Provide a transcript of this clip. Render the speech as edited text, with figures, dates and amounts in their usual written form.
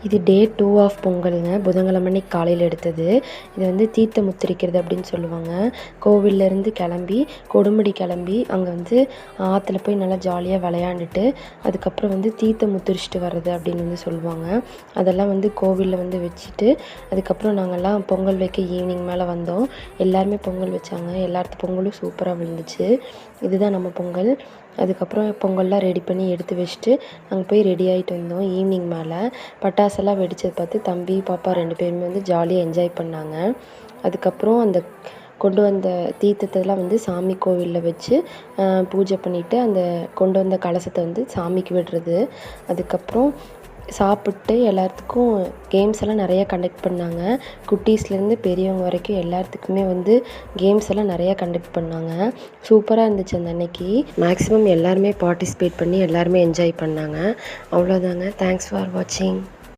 இது டே 2 ஆஃப் பொங்கலுங்க. புதன்கிழமை அன்னைக்கு காலையில் எடுத்தது. இது வந்து தீர்த்தம் முத்திரிக்கிறது அப்படின்னு சொல்லுவாங்க. கோவில்லேருந்து கிளம்பி கொடுமுடி கிளம்பி அங்கே வந்து ஆற்றுல போய் நல்லா ஜாலியாக விளையாண்டுட்டு அதுக்கப்புறம் வந்து தீர்த்தம் முத்திரிச்சிட்டு வர்றது அப்படின்னு வந்து சொல்லுவாங்க. அதெல்லாம் வந்து கோவிலில் வந்து வச்சுட்டு அதுக்கப்புறம் நாங்கள்லாம் பொங்கல் வைக்க ஈவினிங் மேலே வந்தோம். எல்லாருமே பொங்கல் வச்சாங்க. எல்லாத்து பொங்கலும் சூப்பராக விழுந்துச்சு. இதுதான் நம்ம பொங்கல். அதுக்கப்புறம் பொங்கல்லாம் ரெடி பண்ணி எடுத்து வச்சுட்டு நாங்கள் போய் ரெடி ஆகிட்டு வந்தோம். ஈவினிங் மேலே பட்டாசெல்லாம் வெடித்தது பார்த்து தம்பி பாப்பா 2 பேருமே வந்து ஜாலியாக என்ஜாய் பண்ணாங்க. அதுக்கப்புறம் அந்த கொண்டு வந்த தீர்த்தத்தெல்லாம் வந்து சாமி கோவிலில் வச்சு பூஜை பண்ணிவிட்டு அந்த கொண்டு வந்த கலசத்தை வந்து சாமிக்கு விடுறது. அதுக்கப்புறம் சாப்பிட்டு எல்லாத்துக்கும் கேம்ஸ் எல்லாம் நிறையா கண்டக்ட் பண்ணாங்க. குட்டீஸ்லேருந்து பெரியவங்க வரைக்கும் எல்லாத்துக்குமே வந்து கேம்ஸ் எல்லாம் நிறையா கண்டக்ட் பண்ணாங்க. சூப்பராக இருந்துச்சு அந்த அன்னைக்கு. மேக்ஸிமம் எல்லாருமே பார்ட்டிசிபேட் பண்ணி எல்லாருமே என்ஜாய் பண்ணாங்க. அவ்வளோதாங்க. தேங்க்ஸ் ஃபார் வாட்சிங்.